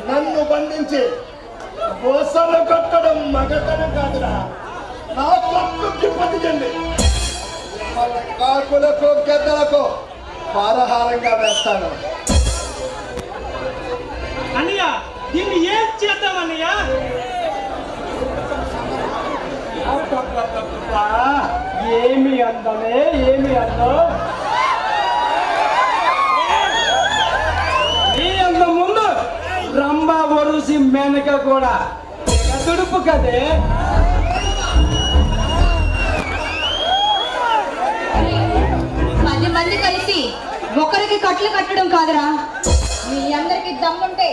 నన్ను బంధించి బోసలు కట్టడం మగతనం కాదురా, నా తప్పుకి పదిగండి. మన కాకులకు గెద్దలకు పారహారంగా వేస్తాను. అన్నయ్య దీన్ని ఏం చేద్దామన్నయ్య? ఏమి అందమే, ఏమి అందం. నీ అంద ముందు రంభ వరుసి మేనక కూడా తుడుపు కదే. 10 మంది కలిసి ఒకరికి కట్లు కట్టడం కాదురా. మీ అందరికి దమ్ముంటే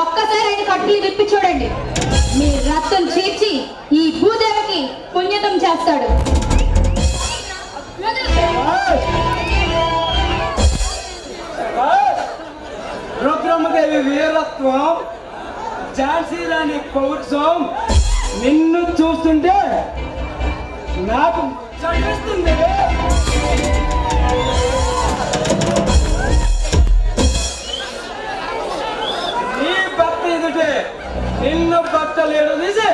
ఒక్కసారి ఆయన కట్లు విప్పి చూడండి. మీ రక్తం చీల్చి ఈ భూదేవికి పుణ్యతం చేస్తాడు. రుద్రమ్మదేవి వీరత్వం, ఝాన్సీ రాణి పౌరుషం నిన్ను చూస్తుంటే నాకు చదివిస్తుంది. నీ భర్త ఎదుటే నిన్ను బట్టలేడు తీసి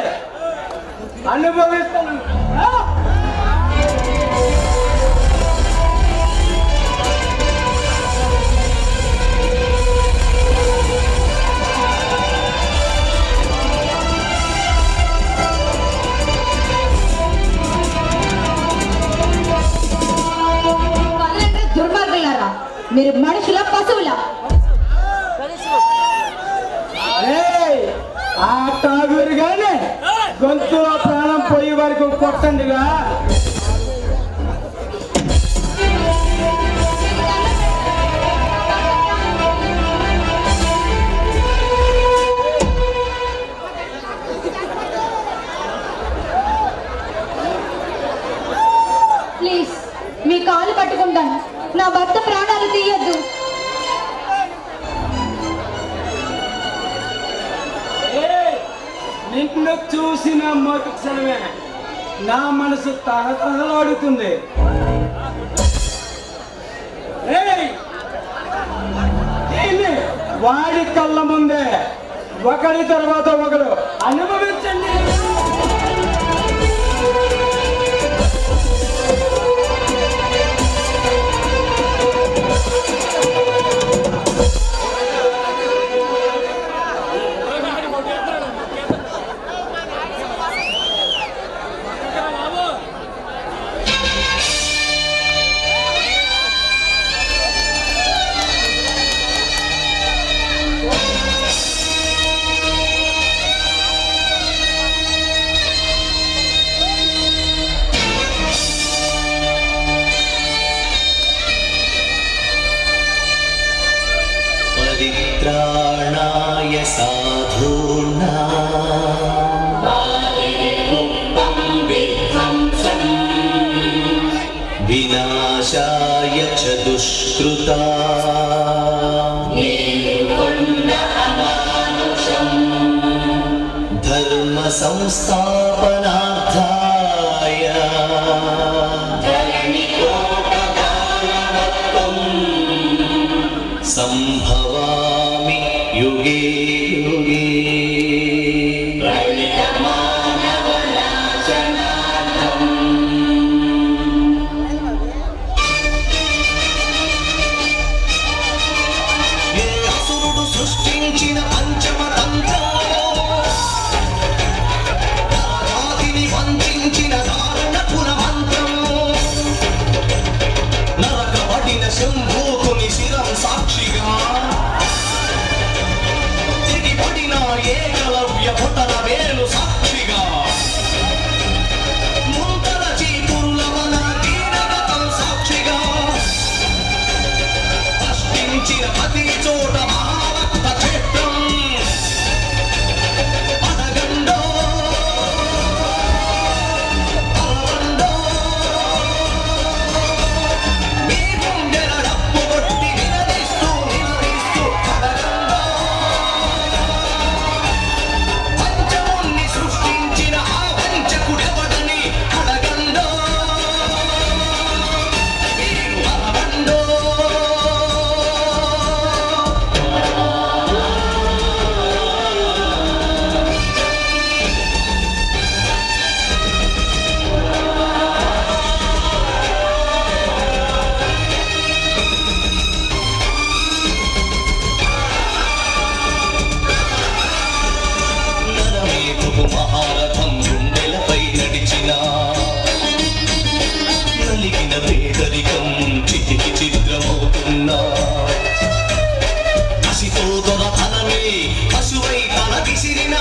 అనుభవిస్తాను. దుర్మార్గులారా, మీరు మనుషుల పశువుల? ఆ తాగురు గాని గొంతులో ప్రాణం పోయే వరకు కొట్టండిగా. ప్లీజ్ మీ కాలు పట్టుకుంటాను, నా భర్త ప్రాణాలు తీయద్దు. నిన్ను చూసిన మరుక్షణమే నా మనసు తహతహలాడుతుంది. వాడి కళ్ళ ముందే ఒకరి తర్వాత ఒకరు అనుభవించండి. వినాశాయ చ దుష్కృతా ధర్మ సంస్థాపనార్థాయ సంభవామి యుగే యుగే సృష్టించిన పంచమ తంత్రాతిని వంచిన దారుణ పునమంత్రం నరకబడిన శంభూకుని శిరం సాక్షిగా తిరిగిపడిన ఏకలవ్య పుటన వేలు సాక్షిగా ముంతల చీపురుల వన దీనగతం సాక్షిగా సృష్టించిన ప్రతి చోట మహారథం గుండెలపై నడిచిన నలిగిన పేదరికం చితికి చిద్రమవుతున్నా కసితో దొరతనమే పశువై తల విసిరిన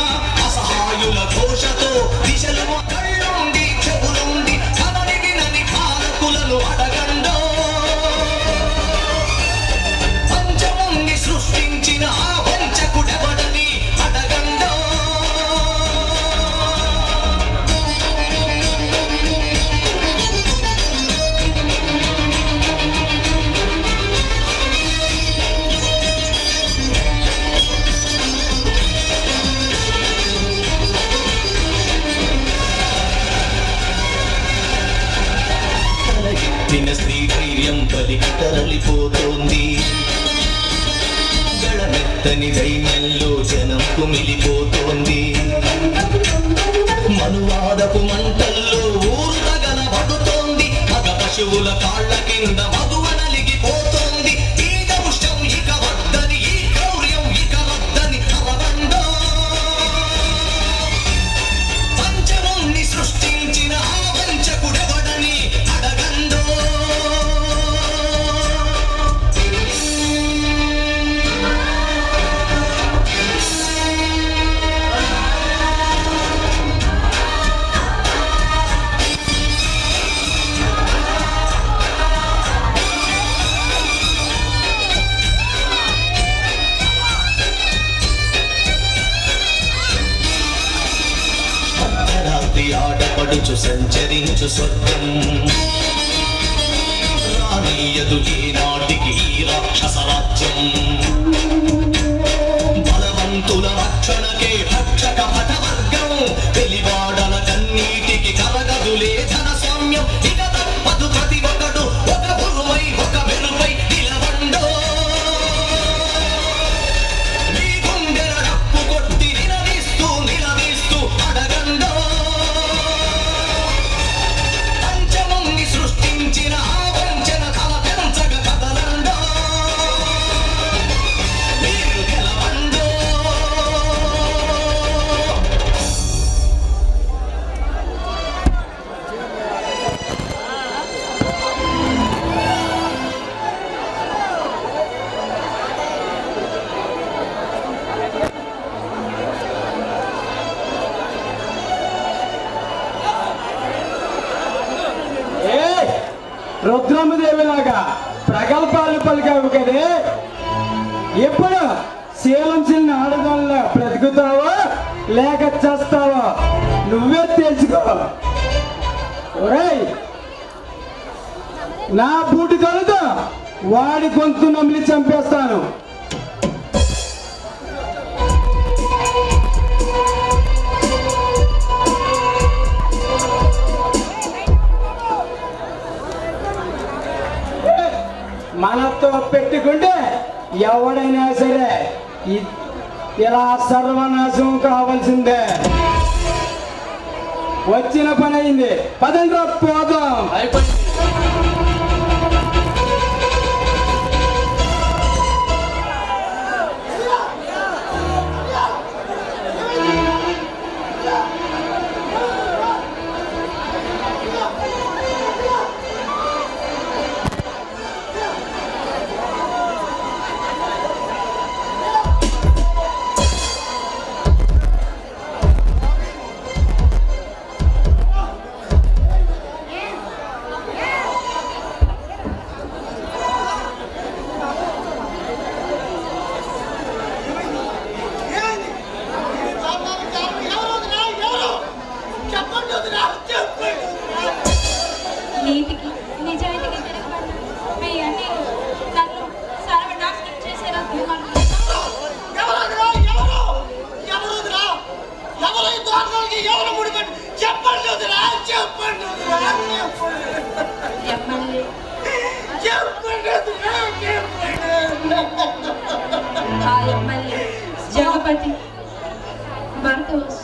అసహాయుల ఘోషతో దిశలు కళ్ళుండి చెవులుండి కదలిగినని పాలకులను అడగండో పంచముని సృష్టించిన ఆ వంచకుడెవడని అడగండో స్త్రీ ధైర్యం పలికి తరలిపోతోంది గడమెత్తని దైన్యంలో జనం కుమిలిపోతోంది మనువాదపు మంటల్లో ఊరు తగలబడుతోంది మగ పశువుల కాళ్ళ కింద మధువ నలిగిపోతోంది ఈ దౌష్ట్యం ఇక వద్దని ఈ క్రౌర్యం ఇక వద్దని అవబండో పంచముని సృష్టించిన ఆ వంచకుడెవడని అడగండో ఆడపడుచు సంచరించు స్వర్గం రానీయదు ఈనాటికి ఈ రాక్షస రాజ్యం బలవంతుల రక్షణకే భక్షక పటవర్గం వెలివాడల కన్నీటికి కలగదులే ధన స్వామ్యం ఇక తప్పదు ప్రతి ఒక్కడు ఒక గురువై ఒక వెలుపై నిలవండో మీ గుండెల డప్పు కొట్టి నిలదీస్తూ అడగండో సృష్టించిన ఆ వంచన తల పెంచగ కదలండో మీరు గెలవండో రుద్రమ్మదేవిలాగా ప్రగల్భాలు పలికావు కదే ఎప్పుడు శీలం చిన్న ఆడదానిలో బ్రతుకుతావో లేక చేస్తావో నువ్వే తెలుసుకో. ఒరేయ్ నా బూటి కలుతో వాడి గొంతు నమిలి చంపేస్తాను. మనతో పెట్టుకుంటే ఎవడైనా సరే ఇలా సర్వనాశం కావాల్సిందే. వచ్చిన పని అయింది, పదండ్రా పోదాం. అయిపోయింది. నీతికి నిజాయితీకి తిరగబడ్డ మీ అన్ని నన్ను సర్వనాశనం చేసేలా ఎమ్మెల్యే జగపతి భరతోస్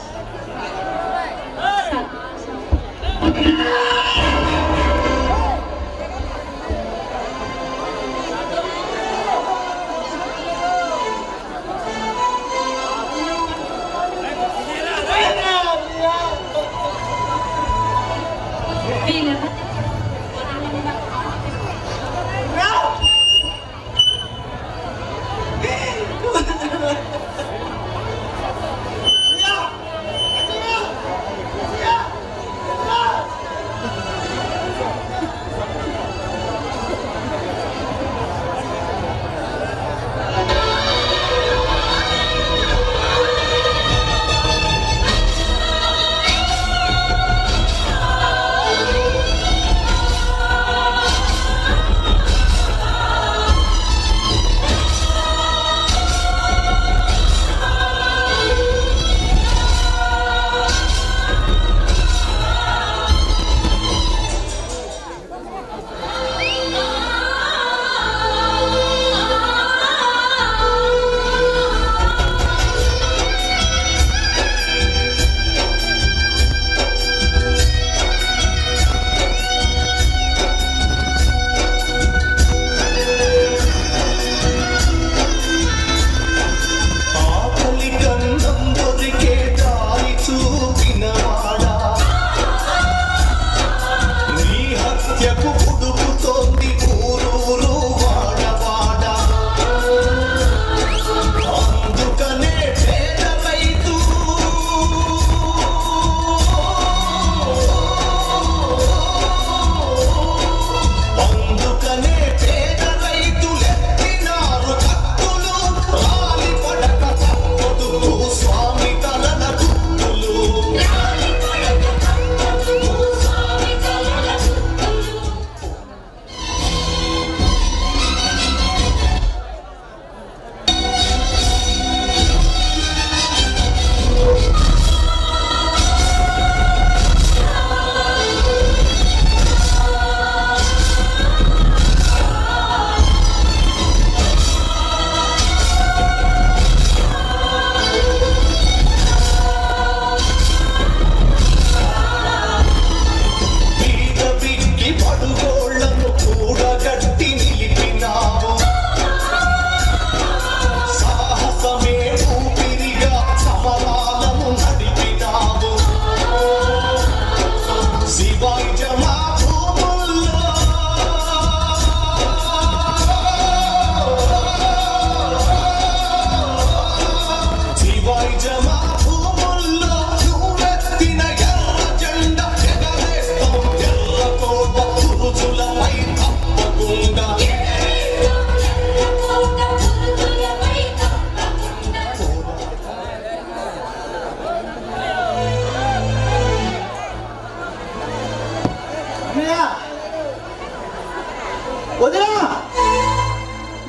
వదినా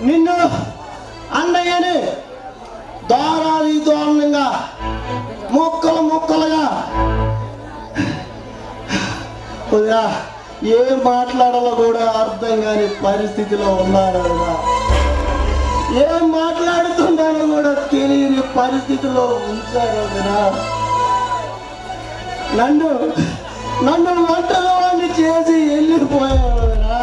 నిన్ను అన్నయ్యని దారాది దారుణంగా ముక్కలు ముక్కలుగా వదినా ఏం మాట్లాడాలో కూడా అర్థం కాని పరిస్థితిలో ఉన్నాను వదినా. ఏం మాట్లాడుతున్నానో కూడా తెలియని పరిస్థితిలో ఉంచారు వదినా. నన్ను ఒంటరివాడిని చేసి వెళ్ళిపోయాడు వదినా.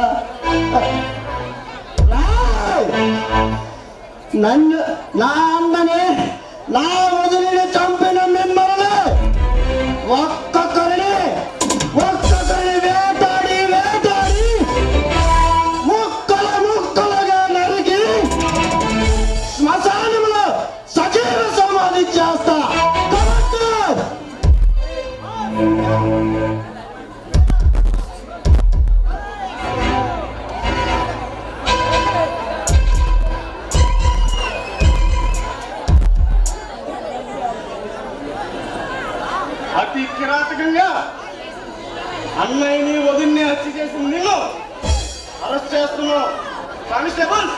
నన్ను నా అన్నని నా వదిలిని చంపిన మిమ్మల్ని ఒక్కొక్కరిని వేటాడి ముక్కలుగా నరికి శ్మశానంలో సజీవ సమాధి చేస్తా. అతి కిరాతకంగా అన్నయ్యని వదిన్ని హత్య చేసిన నిన్ను అరెస్ట్ చేస్తున్నావు కానిస్టేబుల్.